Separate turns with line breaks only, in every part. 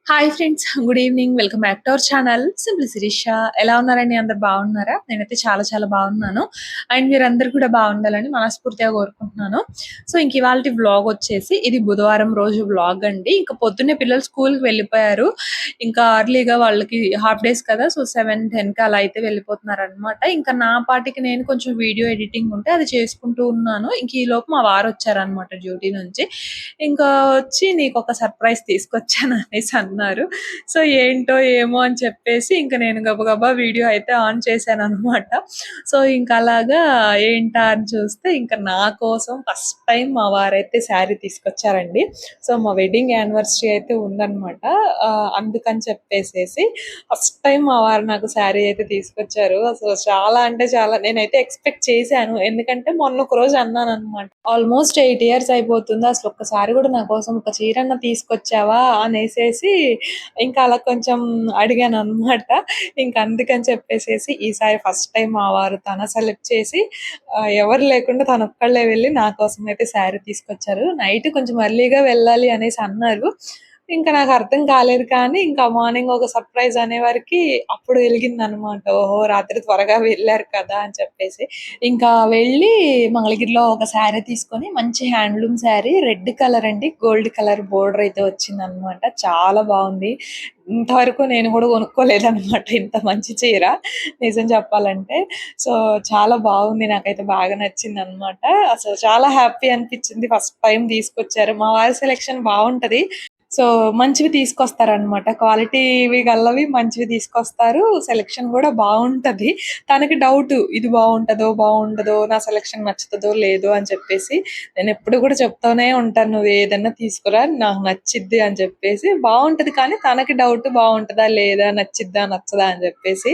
Hi friends, good evening. Welcome back to our channel simply Shirisha. ఎలా ఉన్నారండి? అందరు బాగున్నారా? నేనైతే చాలా చాలా బాగున్నాను. అండ్ మీరందరూ కూడా బాగుండాలని మనస్ఫూర్తిగా కోరుకుంటున్నాను. సో ఇంక ఇవాళ వ్లాగ్ వచ్చేసి ఇది బుధవారం రోజు వ్లాగ్ అండి. ఇంకా పొద్దున్నే పిల్లలు స్కూల్కి వెళ్ళిపోయారు. ఇంకా అర్లీగా వాళ్ళకి హాఫ్ డేస్ కదా, సో 7-10కి అలా అయితే వెళ్ళిపోతున్నారు అనమాట. ఇంకా నా పాటికి నేను కొంచెం వీడియో ఎడిటింగ్ ఉంటే అది చేసుకుంటూ ఉన్నాను. ఇంక ఈ లోపు మా వారు వచ్చారనమాట డ్యూటీ నుంచి. ఇంకా వచ్చి నీకు ఒక సర్ప్రైజ్ తీసుకొచ్చాను అనేసి అన్నారు. సో ఏంటో ఏమో అని చెప్పేసి ఇంకా నేను గబగబా వీడియో అయితే ఆన్ చేశాను అనమాట. సో ఇంకా అలాగా ఏంటా అని చూస్తే ఇంకా నా కోసం ఫస్ట్ టైం మా వారైతే శారీ తీసుకొచ్చారండి. సో మా వెడ్డింగ్ యానివర్సరీ అయితే ఉందన్నమాట. అందుకని చెప్పేసేసి ఫస్ట్ టైం మా వారు నాకు శారీ అయితే తీసుకొచ్చారు. అసలు చాలా అంటే చాలా నేనైతే ఎక్స్పెక్ట్ చేశాను. ఎందుకంటే మొన్న ఒక రోజు అన్నాను అనమాట, ఆల్మోస్ట్ 8 ఇయర్స్ అయిపోతుంది, అసలు ఒక్కసారి కూడా నా కోసం ఒక చీరన్న తీసుకొచ్చావా అనేసేసి ఇంకా అలా కొంచెం అడిగాను అనమాట. ఇంకా అందుకని చెప్పేసేసి ఈసారి ఫస్ట్ టైం మా వారు తన సెలెక్ట్ చేసి ఎవరు లేకుండా తన ఒక్కళ్ళే వెళ్ళి నా కోసం అయితే శారీ తీసుకొచ్చారు. నైట్ కొంచెం ఎర్లీగా వెళ్ళాలి అనేసి అన్నారు. ఇంకా నాకు అర్థం కాలేదు, కానీ ఇంకా మార్నింగ్ ఒక సర్ప్రైజ్ అనే వరకు అప్పుడు వెలిగిందనమాట. ఓహో! రాత్రి త్వరగా వెళ్ళారు కదా అని చెప్పేసి. ఇంకా వెళ్ళి మంగళగిరిలో ఒక శారీ తీసుకొని, మంచి హ్యాండ్లూమ్ శారీ, రెడ్ కలర్ అండి, గోల్డ్ కలర్ బోర్డర్ అయితే వచ్చిందనమాట. చాలా బాగుంది. ఇంతవరకు నేను కూడా కొనుక్కోలేదనమాట ఇంత మంచి చీర, నిజం చెప్పాలంటే. సో చాలా బాగుంది, నాకైతే బాగా నచ్చింది అనమాట. అసలు చాలా హ్యాపీ అనిపించింది. ఫస్ట్ టైం తీసుకొచ్చారు. మా వారి సెలెక్షన్ బాగుంటది. సో మంచివి తీసుకొస్తారనమాట. క్వాలిటీవి గల్లవి మంచివి తీసుకొస్తారు. సెలెక్షన్ కూడా బాగుంటది. తనకి డౌట్, ఇది బాగుంటదో, నా సెలెక్షన్ నచ్చుతుందో లేదో అని చెప్పేసి. నేను ఎప్పుడు కూడా చెప్తానే ఉంటాను, నువ్వు ఏదన్నా తీసుకురా, నాకు నచ్చిద్ది అని చెప్పేసి. బాగుంటది, కానీ తనకి డౌట్, బాగుంటుందా లేదా, నచ్చిద్దా నచ్చదా అని చెప్పేసి.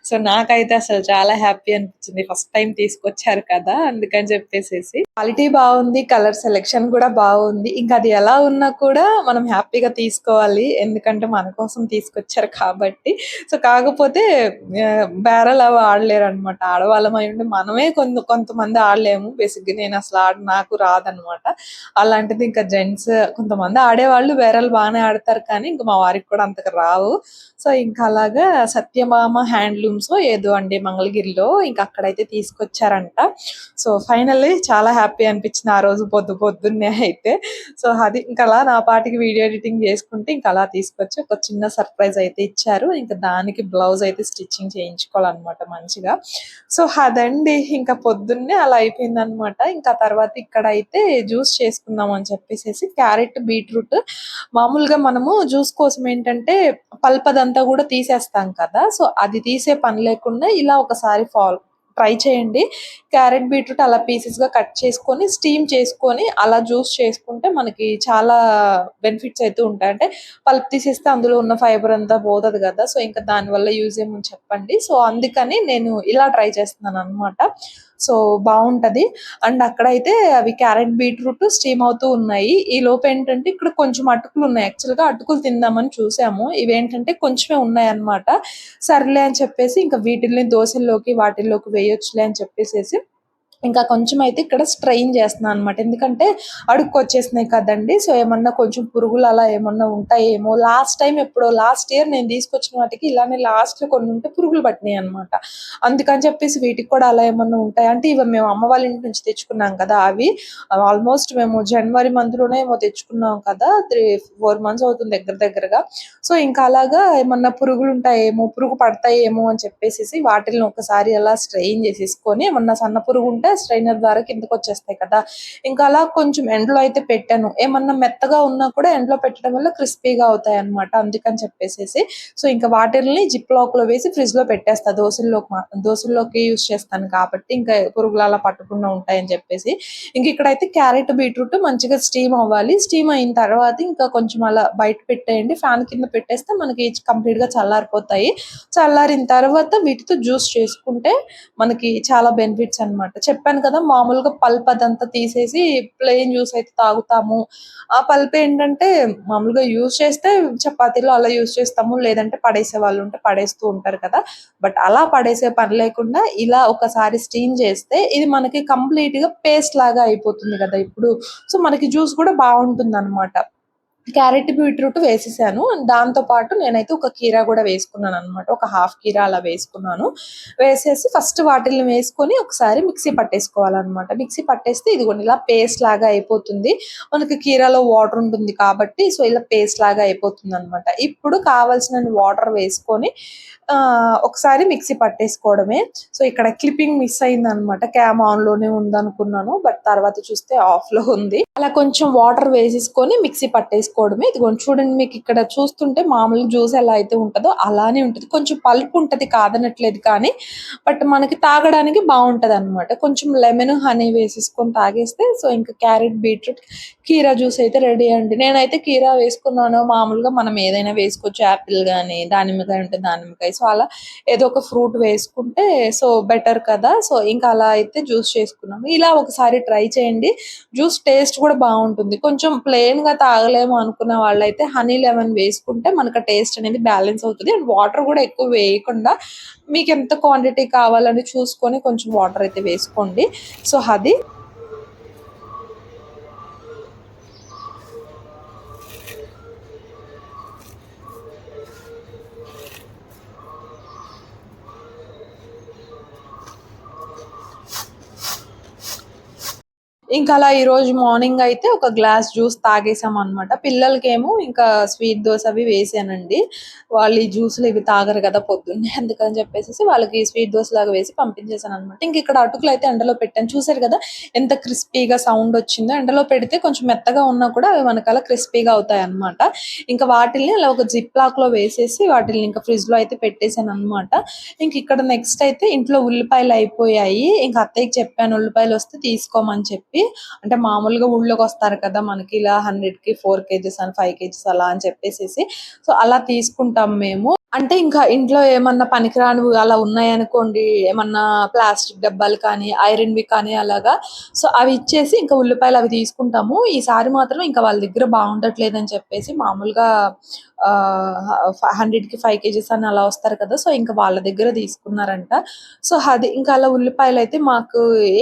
సో నాకైతే అసలు చాలా హ్యాపీ అనిపించింది. ఫస్ట్ టైం తీసుకొచ్చారు కదా, అందుకని చెప్పేసేసి. క్వాలిటీ బాగుంది, కలర్ సెలెక్షన్ కూడా బాగుంది. ఇంకా అది ఎలా ఉన్నా కూడా మనం హ్యాపీగా తీసుకోవాలి, ఎందుకంటే మన కోసం తీసుకొచ్చారు కాబట్టి. సో కాకపోతే బేరాలు అవి ఆడలేరు అనమాట. ఆడవాళ్ళం అయి ఉండి మనమే కొంతమంది ఆడలేము. బేసిక్గా నేను అసలు నాకు రాదనమాట. అలాంటిది ఇంకా జెంట్స్ కొంతమంది ఆడేవాళ్ళు బేరాలు బాగానే ఆడతారు, కానీ ఇంకా మా వారికి కూడా అంతగా రావు. సో ఇంకా అలాగా సత్యభామ హ్యాండ్లూమ్స్ ఏదో అండి మంగళగిరిలో, ఇంకా అక్కడైతే తీసుకొచ్చారంట. సో ఫైనల్లీ చాలా హ్యాపీ అనిపించింది ఆ రోజు పొద్దున్నే అయితే. సో అది ఇంకా అలా నా పాటికి వీడియో ఎడిటింగ్ చేసుకుంటే ఇంకా అలా తీసుకొచ్చి ఒక చిన్న సర్ప్రైజ్ అయితే ఇచ్చారు. ఇంకా దానికి బ్లౌజ్ అయితే స్టిచ్చింగ్ చేయించుకోవాలన్నమాట మంచిగా. సో అదండి, ఇంకా పొద్దున్నే అలా అయిపోయింది అనమాట. ఇంకా తర్వాత ఇక్కడ అయితే జ్యూస్ చేసుకుందాం అని చెప్పేసి క్యారెట్ బీట్రూట్, మామూలుగా మనము జ్యూస్ కోసం ఏంటంటే పల్ప్ అదంతా కూడా తీసేస్తాం కదా, సో అది తీసే పని లేకుండా ఇలా ఒకసారి ట్రై చేయండి. క్యారెట్ బీట్రూట్ అలా పీసెస్ గా కట్ చేసుకొని స్టీమ్ చేసుకొని అలా జ్యూస్ చేసుకుంటే మనకి చాలా బెనిఫిట్స్ అయితే ఉంటాయి. అంటే పల్ప్ తీసేస్తే అందులో ఉన్న ఫైబర్ అంతా పోతుంది కదా, సో ఇంకా దానివల్ల యూజ్ ఏమని చెప్పండి. సో అందుకని నేను ఇలా ట్రై చేస్తున్నాను అనమాట. సో బాగుంటది. అండ్ అక్కడైతే అవి క్యారెట్ బీట్రూట్ స్టీమ్ అవుతూ ఉన్నాయి. ఈ లోపు ఏంటంటే ఇక్కడ కొంచెం అటుకులు ఉన్నాయి. యాక్చువల్గా అటుకులు తిందామని చూసాము, ఇవేంటంటే కొంచెమే ఉన్నాయి అనమాట. సర్లే అని చెప్పేసి ఇంకా వీటిల్ని దోశల్లోకి వాటిల్లోకి వేయొచ్చులే అని చెప్పేసేసి ఇంకా కొంచెం అయితే ఇక్కడ స్ట్రెయిన్ చేస్తున్నాను అనమాట. ఎందుకంటే అడుక్కొచ్చేసినాయి కదండి, సో ఏమన్నా కొంచెం పురుగులు అలా ఏమన్నా ఉంటాయేమో. లాస్ట్ ఇయర్ నేను తీసుకొచ్చిన వాటికి ఇలానే లాస్ట్ లో కొన్ని ఉంటే పురుగులు పట్టినాయి అనమాట. అందుకని చెప్పేసి వీటికి కూడా అలా ఏమన్నా ఉంటాయి అంటే, ఇవి మేము అమ్మ వాళ్ళ ఇంటి నుంచి తెచ్చుకున్నాం కదా, అవి ఆల్మోస్ట్ మేము జనవరి మంత్ లోనే ఏమో తెచ్చుకున్నాం కదా, 3-4 months అవుతుంది దగ్గరగా. సో ఇంకా అలాగా ఏమన్నా పురుగులు ఉంటాయేమో, పురుగు పడతాయేమో అని చెప్పేసి వాటిని ఒకసారి అలా స్ట్రెయిన్ చేసేసుకొని, ఏమన్నా సన్న పురుగు ఉంటే స్ట్రైనర్ ద్వారా కిందకి వచ్చేస్తాయి కదా. ఇంకా అలా కొంచెం ఎండలో అయితే పెట్టాను. ఏమన్నా మెత్తగా ఉన్నా కూడా ఎండలో పెట్టడం వల్ల క్రిస్పీగా అవుతాయి అనమాట. అందుకని చెప్పేసి సో ఇంకా వాటిని జిప్ లాక్ లో వేసి ఫ్రిడ్జ్ లో పెట్టేస్తా. దోశల్లోకి యూజ్ చేస్తాను కాబట్టి ఇంకా పురుగులు అలా పట్టకుండా ఉంటాయని చెప్పేసి. ఇంక ఇక్కడైతే క్యారెట్ బీట్రూట్ మంచిగా స్టీమ్ అవ్వాలి. స్టీమ్ అయిన తర్వాత ఇంకా కొంచెం అలా బయట పెట్టేయండి, ఫ్యాన్ కింద పెట్టేస్తే మనకి కంప్లీట్ గా చల్లారిపోతాయి. చల్లారిన తర్వాత వీటితో జ్యూస్ చేసుకుంటే మనకి చాలా బెనిఫిట్స్ అనమాట. చెప్పాను కదా, మామూలుగా పల్ప్ అదంతా తీసేసి ప్లెయిన్ జ్యూస్ అయితే తాగుతాము. ఆ పల్ప్ ఏంటంటే మామూలుగా యూజ్ చేస్తే చపాతీలో అలా యూజ్ చేస్తాము, లేదంటే పడేసే వాళ్ళు ఉంటే పడేస్తూ ఉంటారు కదా. బట్ అలా పడేసే పని లేకుండా ఇలా ఒకసారి స్టీమ్ చేస్తే ఇది మనకి కంప్లీట్ గా పేస్ట్ లాగా అయిపోతుంది కదా ఇప్పుడు. సో మనకి జ్యూస్ కూడా బాగుంటుంది అనమాట. క్యారెట్ బీట్రూట్ వేసేసాను. దాంతో పాటు నేనైతే ఒక కీరా కూడా వేసుకున్నాను అనమాట. ఒక హాఫ్ కీరా అలా వేసుకున్నాను. వేసేసి ఫస్ట్ వాటిల్ని వేసుకొని ఒకసారి మిక్సీ పట్టేసుకోవాలన్నమాట. మిక్సీ పట్టేస్తే ఇదిగోండి ఇలా పేస్ట్ లాగా అయిపోతుంది. మనకి కీరాలో వాటర్ ఉంటుంది కాబట్టి సో ఇలా పేస్ట్ లాగా అయిపోతుంది అనమాట. ఇప్పుడు కావాల్సిన వాటర్ వేసుకొని ఒకసారి మిక్సీ పట్టేసుకోవడమే. సో ఇక్కడ క్లిప్పింగ్ మిస్ అయింది అనమాట. క్యామ్ ఆన్ లోనే ఉందనుకున్నాను, బట్ తర్వాత చూస్తే ఆఫ్ లో ఉంది. అలా కొంచెం వాటర్ వేసేసుకొని మిక్సీ పట్టేసుకోవడమే. ఇదిగోండి చూడండి, మీకు ఇక్కడ చూస్తుంటే మామూలు జ్యూస్ ఎలా అయితే ఉంటుందో అలానే ఉంటుంది. కొంచెం పల్పు ఉంటుంది కాదనట్లేదు కానీ, బట్ మనకి తాగడానికి బాగుంటది అనమాట. కొంచెం లెమన్ హనీ వేసేసుకొని తాగేస్తే సో ఇంకా క్యారెట్ బీట్రూట్ కీరా జ్యూస్ అయితే రెడీ అండి. నేనైతే కీరా వేసుకున్నాను. మామూలుగా మనం ఏదైనా వేసుకోవచ్చు, యాపిల్ కానీ దానిమ్మకాయ ఉంటే దానిమ్మకాయ, సో అలా ఏదో ఒక ఫ్రూట్ వేసుకుంటే సో బెటర్ కదా. సో ఇంకా అలా అయితే జ్యూస్ చేసుకున్నాము. ఇలా ఒకసారి ట్రై చేయండి. జ్యూస్ టేస్ట్ కూడా బాగుంటుంది. కొంచెం ప్లెయిన్ గా తాగలేము అనుకున్న వాళ్ళైతే హనీ లెమన్ వేసుకుంటే మనకు టేస్ట్ అనేది బ్యాలెన్స్ అవుతుంది. అండ్ వాటర్ కూడా ఎక్కువ వేయకుండా మీకు ఎంత క్వాంటిటీ కావాలని చూసుకొని కొంచెం వాటర్ అయితే వేసుకోండి. సో అది ఇంకా అలా ఈ రోజు మార్నింగ్ అయితే ఒక గ్లాస్ జ్యూస్ తాగేసాం అనమాట. పిల్లలకేమో ఇంకా స్వీట్ దోశ అవి వేసానండి. వాళ్ళు ఈ జ్యూస్లు ఇవి తాగరు కదా పొద్దున్నే, అందుకని చెప్పేసి వాళ్ళకి స్వీట్ దోశ లాగా వేసి పంపించేసాను అనమాట. ఇంక ఇక్కడ అటుకులు అయితే ఎండలో పెట్టాను. చూసారు కదా ఎంత క్రిస్పీగా సౌండ్ వచ్చిందో. ఎండలో పెడితే కొంచెం మెత్తగా ఉన్నా కూడా అవి మనకలా క్రిస్పీగా అవుతాయి అనమాట. ఇంకా వాటిల్ని అలా ఒక జిప్ లాక్ లో వేసేసి వాటిని ఇంకా ఫ్రిడ్జ్ లో అయితే పెట్టేశాను అనమాట. ఇంక ఇక్కడ నెక్స్ట్ అయితే ఇంట్లో ఉల్లిపాయలు అయిపోయాయి. ఇంకా అత్తయ్యకి చెప్పాను ఉల్లిపాయలు వస్తే తీసుకోమని చెప్పి. అంటే మామూలుగా ఊళ్ళోకి వస్తారు కదా మనకి ఇలా 100కి 4 కేజీస్ అని 5 కేజీస్ అలా అని చెప్పేసి సో అలా తీసుకుంటాం మేము. అంటే ఇంకా ఇంట్లో ఏమన్నా పనికిరానివి అలా ఉన్నాయనుకోండి, ఏమన్నా ప్లాస్టిక్ డబ్బాలు కానీ ఐరన్వి కానీ అలాగా, సో అవి ఇచ్చేసి ఇంకా ఉల్లిపాయలు అవి తీసుకుంటాము. ఈసారి మాత్రం ఇంకా వాళ్ళ దగ్గర బాగుండట్లేదని చెప్పేసి మామూలుగా 100కి 5 కేజీస్ అని అలా వస్తారు కదా, సో ఇంకా వాళ్ళ దగ్గర తీసుకున్నారంట. సో అది ఇంకా అలా ఉల్లిపాయలు అయితే మాకు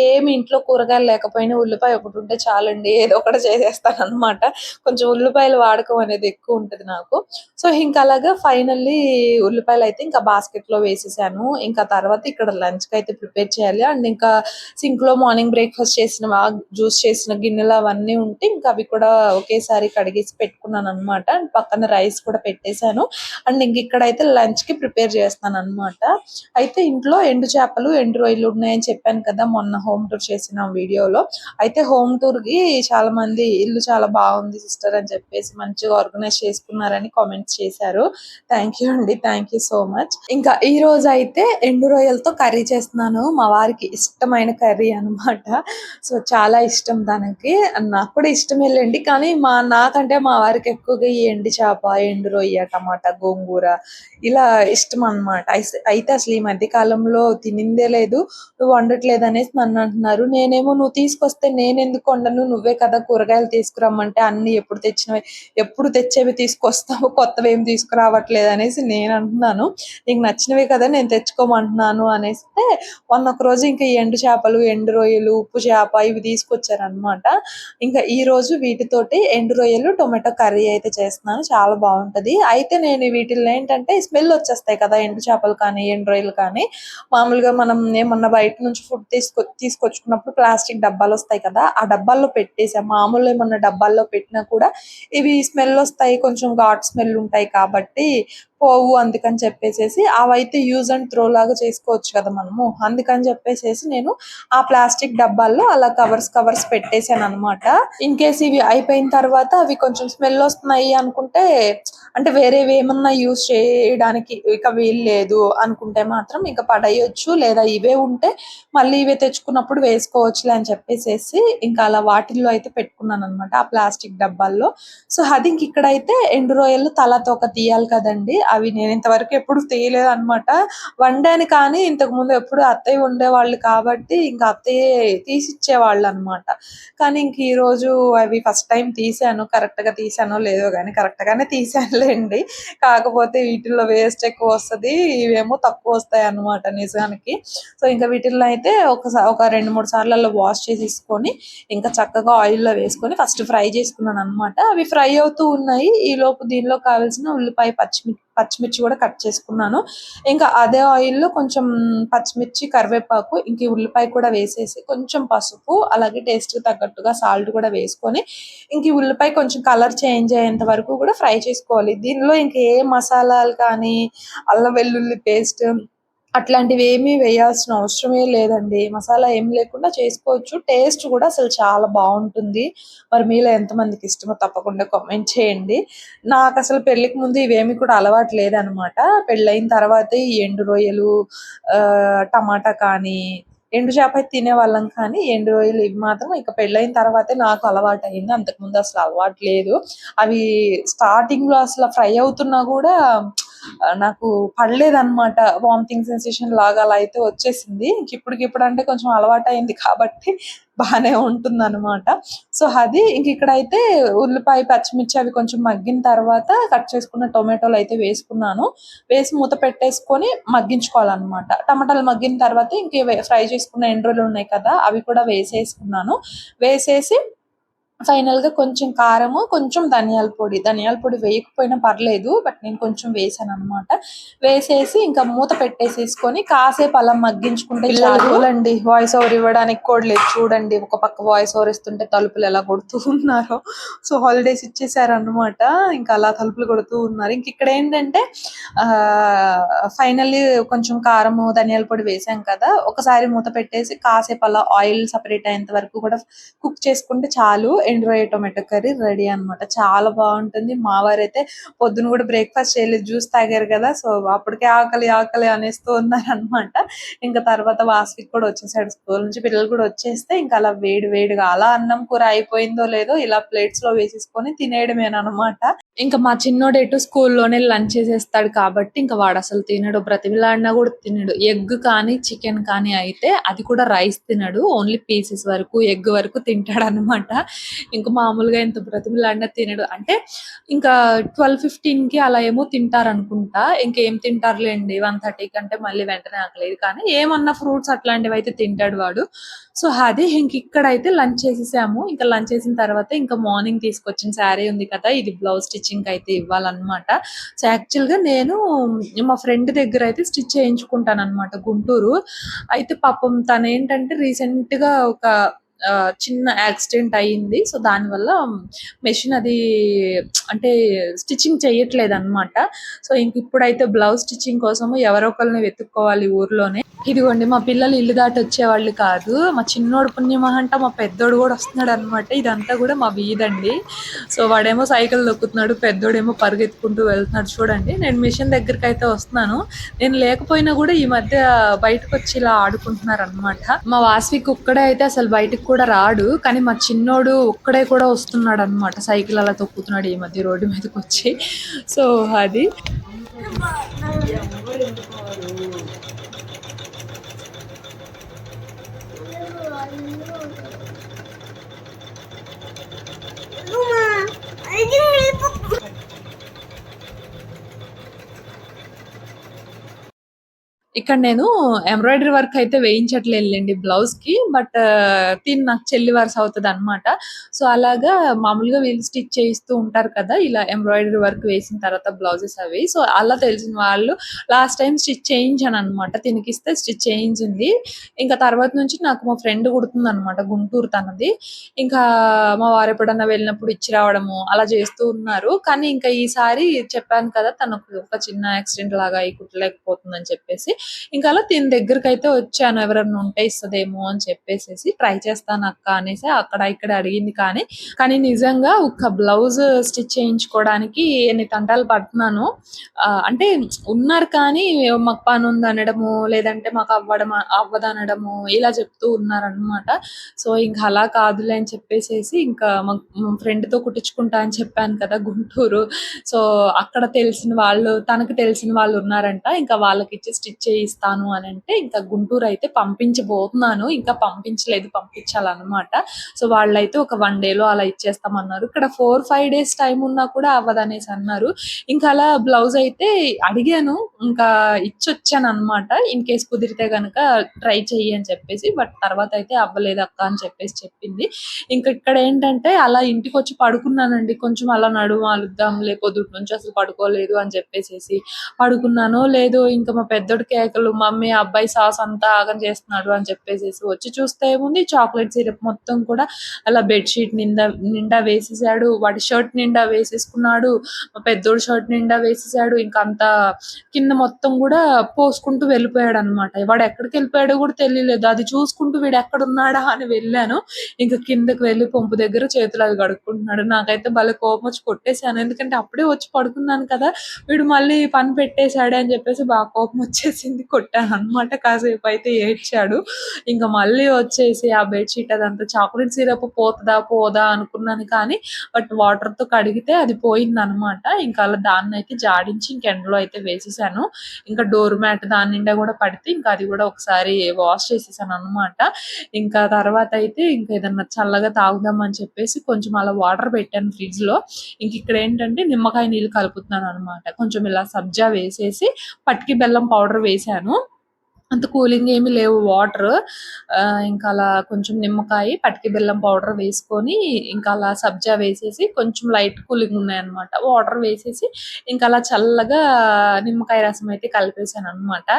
ఏమి ఇంట్లో కూరగాయలు లేకపోయినా ఉల్లిపాయ ఒకటి ఉంటే చాలండి, ఏదో ఒకటి చేసేస్తాను అనమాట. కొంచెం ఉల్లిపాయలు వాడకం అనేది ఎక్కువ ఉంటది నాకు. సో ఇంకా అలాగా ఫైనల్లీ ఉల్లిపాయలు అయితే ఇంకా బాస్కెట్ లో వేసేసాను. ఇంకా తర్వాత ఇక్కడ లంచ్ కి అయితే ప్రిపేర్ చేయాలి. అండ్ ఇంకా సింక్ లో మార్నింగ్ బ్రేక్ఫాస్ట్ చేసిన జ్యూస్ చేసిన గిన్నెలు అవన్నీ ఉంటే ఇంకా అవి కూడా ఒకేసారి కడిగేసి పెట్టుకున్నాను అనమాట. అండ్ పక్కన రైస్ కూడా పెట్టేశాను. అండ్ ఇంక ఇక్కడైతే లంచ్ కి ప్రిపేర్ చేస్తాను అనమాట. అయితే ఇంట్లో ఎండు చేపలు ఎండు రొయ్యలు ఉన్నాయని చెప్పాను కదా మొన్న హోమ్ టూర్ చేసిన వీడియోలో. అయితే హోమ్ టూర్ కి చాలా మంది ఇల్లు చాలా బాగుంది సిస్టర్ అని చెప్పేసి మంచిగా ఆర్గనైజ్ చేసుకున్నారని కామెంట్స్ చేశారు. థ్యాంక్ యూ అండి, థ్యాంక్ యూ సో మచ్. ఇంకా ఈ రోజు అయితే ఎండు రొయ్యలతో కర్రీ చేస్తున్నాను. మా వారికి ఇష్టమైన కర్రీ అనమాట. సో చాలా ఇష్టం తనకి, నాకు కూడా ఇష్టమే లేండి. కానీ నాకంటే మా వారికి ఎక్కువగా ఈ ఎండు చేప, ఎండు రొయ్య, టమాటా, గోంగూర ఇలా ఇష్టం అనమాట. అయితే అసలు ఈ మధ్య కాలంలో తినిందే లేదు. నువ్వు వండట్లేదు అనేసి నన్ను అంటున్నారు. నేనేమో నువ్వు తీసుకొస్తే నేను ఎందుకు వండను, నువ్వే కదా కూరగాయలు తీసుకురమ్మంటే అన్ని ఎప్పుడు తెచ్చేవి తీసుకొస్తావు, కొత్తవి ఏం తీసుకురావట్లేదు అనేసి నేను అంటున్నాను. నీకు నచ్చినవి కదా నేను తెచ్చుకోమంటున్నాను అనేస్తే మొన్న ఒక రోజు ఇంకా ఎండు చేపలు, ఎండు రొయ్యలు, ఉప్పు చేప ఇవి తీసుకొచ్చారనమాట. ఇంకా ఈ రోజు వీటితోటి ఎండు రొయ్యలు టొమాటో కర్రీ అయితే చేస్తున్నాను. చాలా బాగుంటది. అయితే నేను వీటిల్లో ఏంటంటే స్మెల్ వచ్చేస్తాయి కదా ఎండు చేపలు కానీ ఎండు రొయ్యలు కానీ. మామూలుగా మనం ఏమన్నా బయట నుంచి ఫుడ్ తీసుకొచ్చుకున్నప్పుడు ప్లాస్టిక్ డబ్బాలు వస్తాయి కదా, ఆ డబ్బాల్లో పెట్టేసాం. మామూలు ఏమన్నా డబ్బాల్లో పెట్టినా కూడా ఇవి స్మెల్ వస్తాయి, కొంచెం ఘాట్ స్మెల్ ఉంటాయి కాబట్టి పోవు. అందుకని చెప్పేసి అవైతే యూజ్ అండ్ త్రో లాగా చేసుకోవచ్చు కదా మనము, అందుకని చెప్పేసి నేను ఆ ప్లాస్టిక్ డబ్బాల్లో అలా కవర్స్ పెట్టేశాను అనమాట. ఇన్ కేస్ ఇవి అయిపోయిన తర్వాత అవి కొంచెం స్మెల్ వస్తున్నాయి అనుకుంటే, అంటే వేరేవి ఏమన్నా యూజ్ చేయడానికి ఇక వీలు లేదు అనుకుంటే మాత్రం ఇక పడేయొచ్చు, లేదా ఇవే ఉంటే మళ్ళీ ఇవే తెచ్చుకున్నప్పుడు వేసుకోవచ్చులే అని చెప్పేసి ఇంకా అలా వాటిల్లో అయితే పెట్టుకున్నాను అనమాట ఆ ప్లాస్టిక్ డబ్బాల్లో. సో అది ఇంక ఇక్కడైతే ఎండు రొయ్యలు తల తోక తీయాలి కదండి, అవి నేను ఇంతవరకు ఎప్పుడు తీయలేదు అనమాట. వండాను కానీ ఇంతకు ముందు ఎప్పుడు అత్తయ్య వండేవాళ్ళు కాబట్టి ఇంకా అత్తయ్య తీసిచ్చేవాళ్ళు అనమాట. కానీ ఇంక ఈ రోజు అవి ఫస్ట్ టైం తీసాను. కరెక్ట్ గా తీసానో లేదో కానీ కరెక్ట్ గానే తీసానులే లేండి. కాకపోతే వీటిల్లో వేస్ట్ ఎక్కువ వస్తది. ఇవేమో తక్కువ వస్తాయి అన్నమాట నిజానికి. సో ఇంకా వీటిల్లో అయితే ఒక 2-3 సార్లలో వాష్ చేసేసుకొని ఇంకా చక్కగా ఆయిల్లో వేసుకొని ఫస్ట్ ఫ్రై చేసుకున్నాను అన్నమాట. అవి ఫ్రై అవుతూ ఉన్నాయి. ఈ లోపు దీనిలో కావాల్సిన ఉల్లిపాయ, పచ్చిమిర్చి కూడా కట్ చేసుకున్నాను. ఇంకా అదే ఆయిల్లో కొంచెం పచ్చిమిర్చి, కరివేపాకు, ఇంక ఈ ఉల్లిపాయ కూడా వేసేసి కొంచెం పసుపు, అలాగే టేస్ట్ తగ్గట్టుగా సాల్ట్ కూడా వేసుకొని ఇంక ఈ ఉల్లిపాయ కొంచెం కలర్ చేంజ్ అయ్యేంత వరకు కూడా ఫ్రై చేసుకోవాలి. దీనిలో ఇంక ఏ మసాలాలు కానీ, అల్లం వెల్లుల్లి పేస్ట్ అట్లాంటివి ఏమీ వేయాల్సిన అవసరమే లేదండి. మసాలా ఏం లేకుండా చేసుకోవచ్చు. టేస్ట్ కూడా అసలు చాలా బాగుంటుంది. మరి మీలో ఎంతమందికి ఇష్టమో తప్పకుండా కామెంట్ చేయండి. నాకు అసలు పెళ్ళికి ముందు ఇవేమి కూడా అలవాటు లేదనమాట. పెళ్ళైన తర్వాతే ఈ ఎండు రొయ్యలు, టమాటా కానీ, ఎండు చేప అయితే తినేవాళ్ళం కానీ ఎండు రొయ్యలు ఇవి మాత్రం ఇక పెళ్ళైన తర్వాతే నాకు అలవాటు అయింది. అంతకుముందు అసలు అలవాటు లేదు. అవి స్టార్టింగ్ లో అసలు ఫ్రై అవుతున్నా కూడా నాకు పడలేదన్నమాట. వామిటింగ్ సెన్సేషన్ లాగా అలా అయితే వచ్చేసింది. ఇప్పటికిప్పుడు అంటే కొంచెం అలవాటు అయింది కాబట్టి బాగానే ఉంటుందన్నమాట. సో అది ఇంక ఇక్కడైతే ఉల్లిపాయ, పచ్చిమిర్చి అవి కొంచెం మగ్గిన తర్వాత కట్ చేసుకున్న టొమాటోలు అయితే వేసుకున్నాను. వేసి మూత పెట్టేసుకొని మగ్గించుకోవాలన్నమాట. టమాటాలు మగ్గిన తర్వాత ఇంక ఫ్రై చేసుకున్న ఎండ్రోలు ఉన్నాయి కదా, అవి కూడా వేసేసుకున్నాను. వేసేసి ఫైనల్ గా కొంచెం కారము, కొంచెం ధనియాల పొడి వేయకపోయినా పర్లేదు, బట్ నేను కొంచెం వేసాను అనమాట. వేసేసి ఇంకా మూత పెట్టేసేసుకొని కాసేపు అలా మగ్గించుకుంటే చాలండి. వాయిస్ ఓవర్ ఇవ్వడానికి కూడా లేదు చూడండి. ఒక పక్క వాయిస్ ఓవర్ ఇస్తుంటే తలుపులు ఎలా కొడుతూ ఉన్నారో. సో హాలిడేస్ ఇచ్చేసారనమాట. ఇంకా అలా తలుపులు కొడుతూ ఉన్నారు. ఇంక ఇక్కడ ఏంటంటే ఫైనల్లీ కొంచెం కారము, ధనియాల పొడి వేసాం కదా, ఒకసారి మూత పెట్టేసి కాసేపు అలా ఆయిల్ సపరేట్ అయ్యేంత వరకు కూడా కుక్ చేసుకుంటే చాలు. ఎండు రొయ్య టొమాటో కర్రీ రెడీ అన్నమాట. చాలా బాగుంటుంది. మా వారైతే పొద్దున కూడా బ్రేక్ఫాస్ట్ చేయలేదు, జ్యూస్ తాగారు కదా, సో అప్పటికే ఆకలి ఆకలి అనేస్తూ ఉన్నారనమాట. ఇంకా తర్వాత వాస్విక్ కూడా వచ్చేసాడు స్కూల్ నుంచి. పిల్లలు కూడా వచ్చేస్తే ఇంకా అలా వేడి వేడిగా అలా అన్నం కూర అయిపోయిందో లేదో ఇలా ప్లేట్స్ లో వేసేసుకొని తినేయడమేనమాట. ఇంకా మా చిన్నోడు ఎటు స్కూల్లోనే లంచ్ చేసేస్తాడు కాబట్టి ఇంకా వాడు అసలు తినడు. బ్రతిమిలాడినా కూడా తినడు. ఎగ్ కానీ, చికెన్ కానీ అయితే అది కూడా రైస్ తినడు. ఓన్లీ పీసెస్ వరకు, ఎగ్ వరకు తింటాడు అనమాట. ఇంకా మామూలుగా ఎంత బ్రతిమిలాడినా తినడు. అంటే ఇంకా 12-15కి అలా ఏమో తింటారు అనుకుంటా. ఇంకేం తింటారులేండి 1:30కి అంటే మళ్ళీ వెంటనే ఆకలేదు. కానీ ఏమన్నా ఫ్రూట్స్ అట్లాంటివి అయితే తింటాడు వాడు. సో అది ఇంక ఇక్కడైతే లంచ్ చేసేసాము. ఇంకా లంచ్ చేసిన తర్వాత ఇంకా మార్నింగ్ తీసుకొచ్చిన శారీ ఉంది కదా, ఇది బ్లౌజ్ స్టిచ్చింగ్ అయితే ఇవ్వాలన్నమాట. సో యాక్చువల్ గా నేను మా ఫ్రెండ్ దగ్గర అయితే స్టిచ్ చేయించుకుంటాను అనమాట, గుంటూరు. అయితే పాపం తను ఏంటంటే రీసెంట్ గా ఒక చిన్న యాక్సిడెంట్ అయ్యింది. సో దానివల్ల మెషిన్ అది అంటే స్టిచ్చింగ్ చేయట్లేదు అనమాట. సో ఇంక ఇప్పుడైతే బ్లౌజ్ స్టిచ్చింగ్ కోసము ఎవరో ఒకరిని వెతుక్కోవాలి ఊర్లోనే. ఇదిగోండి మా పిల్లలు ఇల్లు దాటి వచ్చేవాళ్ళు కాదు. మా చిన్నోడు పుణ్యమహంట మా పెద్దోడు కూడా వస్తున్నాడు అనమాట. ఇదంతా కూడా మా వీధండి. సో వాడేమో సైకిల్ దొక్కుతున్నాడు, పెద్దోడేమో పరిగెత్తుకుంటూ వెళ్తున్నాడు. చూడండి, నేను మిషన్ దగ్గరికి అయితే వస్తున్నాను. నేను లేకపోయినా కూడా ఈ మధ్య బయటకు వచ్చి ఇలా ఆడుకుంటున్నారు అనమాట. మా వాస్విక్ ఒక్కడే అయితే అసలు బయటకు కూడా రాడు, కానీ మా చిన్నోడు ఒక్కడే కూడా వస్తున్నాడు అనమాట. సైకిల్ అలా తొక్కుతున్నాడు ఈ మధ్య రోడ్డు మీదకి వచ్చి. సో అది ఇక్కడ నేను ఎంబ్రాయిడరీ వర్క్ అయితే వేయించట్లేదులేండి బ్లౌజ్ కి, బట్ తిని నాకు చెల్లి వరుస అవుతుంది అనమాట. సో అలాగా మామూలుగా వీళ్ళు స్టిచ్ చేయిస్తూ ఉంటారు కదా, ఇలా ఎంబ్రాయిడరీ వర్క్ వేసిన తర్వాత బ్లౌజెస్ అవి. సో అలా తెలిసిన వాళ్ళు లాస్ట్ టైం స్టిచ్ చేయించాను అనమాట. తినికిస్తే స్టిచ్ చేయించింది. ఇంకా తర్వాత నుంచి నాకు మా ఫ్రెండ్ కుడుతుంది అనమాట, గుంటూరు తనది. ఇంకా మా వారు ఎప్పుడన్నా వెళ్ళినప్పుడు ఇచ్చి రావడము అలా చేస్తూ ఉన్నారు. కానీ ఇంకా ఈసారి చెప్పాను కదా, తనకు ఒక చిన్న యాక్సిడెంట్ లాగా అయి కుట్టలేకపోతుందని చెప్పేసి ఇంకా అలా తిని దగ్గరికి అయితే వచ్చాను. ఎవరన్నా ఉంటే ఇస్తదేమో అని చెప్పేసి ట్రై చేస్తాను అక్క అనేసి అక్కడ ఇక్కడ అడిగింది. కానీ నిజంగా ఒక బ్లౌజ్ స్టిచ్ చేయించుకోవడానికి ఎన్ని తంటాలు పడుతున్నాను. అంటే ఉన్నారు కానీ మాకు పని ఉంది అనడము, లేదంటే మాకు అవ్వదనడము ఇలా చెప్తూ ఉన్నారనమాట. సో ఇంకా అలా కాదులే అని చెప్పేసి ఇంకా మా ఫ్రెండ్ తో కుట్టించుకుంటా అని చెప్పాను కదా గుంటూరు. సో అక్కడ తనకు తెలిసిన వాళ్ళు ఉన్నారంట. ఇంకా వాళ్ళకి ఇచ్చి స్టిచ్ చేయిస్తాను అని అంటే ఇంకా గుంటూరు అయితే పంపించబోతున్నాను. ఇంకా పంపించలేదు, పంపించాలన్నమాట. సో వాళ్ళైతే ఒక 1 డేలో అలా ఇచ్చేస్తామన్నారు. ఇక్కడ 4-5 డేస్ టైం ఉన్నా కూడా అవ్వదనేసి అన్నారు. ఇంకా అలా బ్లౌజ్ అయితే అడిగాను, ఇంకా ఇచ్చొచ్చాను అనమాట. ఇన్ కేస్ కుదిరితే గనక ట్రై చెయ్యి అని చెప్పేసి. బట్ తర్వాత అయితే అవ్వలేదు అక్క అని చెప్పేసి చెప్పింది. ఇంకా ఇక్కడ ఏంటంటే అలా ఇంటికి వచ్చి పడుకున్నానండి. కొంచెం అలా నడుము అలుద్దాంలే, పొద్దుటి నుంచి అసలు పడుకోలేదు అని చెప్పేసేసి పడుకున్నానో లేదో ఇంకా మా పెద్దోడి కేకలు, మమ్మీ అబ్బాయి సాస్ అంతా ఆగం చేస్తున్నాడు అని చెప్పేసేసి వచ్చి చూస్తే ఏముంది, చాక్లెట్ సిరప్ మొత్తం కూడా అలా బెడ్షీట్ నిండా వేసేసాడు. వాడి షర్ట్ నిండా వేసేసుకున్నాడు, మా పెద్దోడి షర్ట్ నిండా వేసేసాడు. ఇంకా అంతా కింద మొత్తం కూడా పోసుకుంటూ వెళ్ళిపోయాడు అనమాట. వాడు ఎక్కడికి వెళ్ళిపోయాడో కూడా తెలియలేదు. అది చూసుకుంటూ వీడు ఎక్కడున్నాడా అని వెళ్ళాను. ఇంకా కిందకి వెళ్ళి పంపు దగ్గర చేతులు అవి కడుక్కుంటున్నాడు. నాకైతే భలే కోపం వచ్చి కొట్టేశాను. ఎందుకంటే అప్పుడే వచ్చి పడుకున్నాను కదా, వీడు మళ్ళీ పని పెట్టేశాడే అని చెప్పేసి బాగా కోపం వచ్చేసింది. కొట్టాను అనమాట. కాసేపు అయితే ఏడ్చాడు. ఇంకా మళ్ళీ వచ్చేసి ఆ బెడ్షీట్ అదంతా చాక్లెట్ సిరప్ పోతుందా పోదా అనుకున్నాను, కానీ బట్ వాటర్ తో కడిగితే అది పోయింది అనమాట. ఇంకా అలా దాన్ని అయితే జాడించి ఇంక ఎండలో అయితే వేసేసాను. ఇంకా డోర్ మ్యాట్ దాని నిండా కూడా పడితే ఇంకా అది కూడా ఒకసారి వాష్ చేసేసాను అనమాట. ఇంకా తర్వాత అయితే ఇంకా ఏదన్నా చల్లగా తాగుదాం అని చెప్పేసి కొంచెం అలా వాటర్ పెట్టాను ఫ్రిడ్జ్ లో. ఇంక ఇక్కడ ఏంటంటే నిమ్మకాయ నీళ్ళు కలుపుతున్నాను అనమాట. కొంచెం ఇలా సబ్జా వేసేసి పట్టికి బెల్లం పౌడర్ వేసాను. అంత కూలింగ్ ఏమి లేవు వాటర్. ఇంకా అలా కొంచెం నిమ్మకాయ, పట్టికి బెల్లం పౌడర్ వేసుకొని ఇంకా అలా సబ్జా వేసేసి కొంచెం లైట్ కూలింగ్ ఉన్నాయన్నమాట. వాటర్ వేసేసి ఇంకా అలా చల్లగా నిమ్మకాయ రసం అయితే కలిపేసాను అనమాట.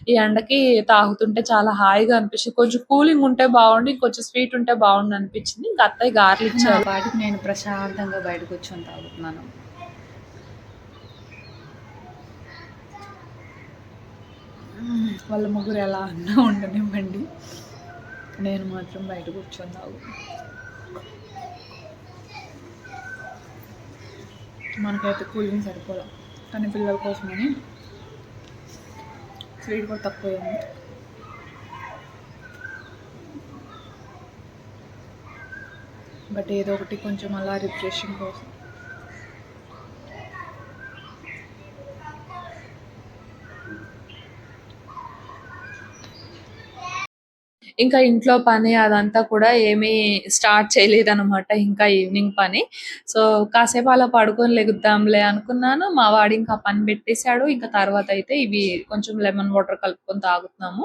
ఈ ఎండకి తాగుతుంటే చాలా హాయిగా అనిపించింది. కొంచెం కూలింగ్ ఉంటే బాగుండి, కొంచెం స్వీట్ ఉంటే బాగుండు అనిపించింది. ఇంకా అత్తయ్య గారెలు ఇచ్చారు.
వాటికి నేను ప్రశాంతంగా బయట కూర్చొని తాగుతున్నాను. వాళ్ళ ముగ్గురు ఎలా అన్నా ఉండనివ్వండి, నేను మాత్రం బయట కూర్చొని తాగు. మనకైతే కూలింగ్ సరిపోదు, కానీ పిల్లల కోసమని స్వీట్ కూడా తక్కువ ఉంది. బట్ ఏదో ఒకటి కొంచెం అలా రిఫ్రెషింగ్ కోసం.
ఇంకా ఇంట్లో పని అదంతా కూడా ఏమీ స్టార్ట్ చేయలేదనమాట. ఇంకా ఈవినింగ్ పని. సో కాసేపు అలా పడుకొని లెగుద్దాంలే అనుకున్నాను. మా వాడు ఇంకా పని పెట్టేశాడు. ఇంకా తర్వాత అయితే ఇవి కొంచెం లెమన్ వాటర్ కలుపుకొని తాగుతున్నాము.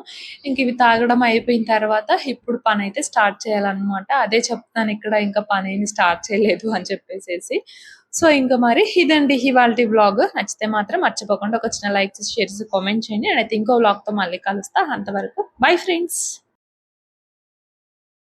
ఇంక ఇవి తాగడం అయిపోయిన తర్వాత ఇప్పుడు పని అయితే స్టార్ట్ చేయాలన్నమాట. అదే చెప్తాను ఇక్కడ, ఇంకా పని ఏమి స్టార్ట్ చేయలేదు అని చెప్పేసేసి. సో ఇంకా మరి ఇదండి ఇవాల్టి వ్లాగ్. నచ్చితే మాత్రం మర్చిపోకుండా ఒక చిన్న లైక్ చేసి, షేర్ చేసి, కామెంట్ చేయండి. నేనైతే ఇంకో వ్లాగ్ తో మళ్ళీ కలుస్తా. అంతవరకు బై ఫ్రెండ్స్.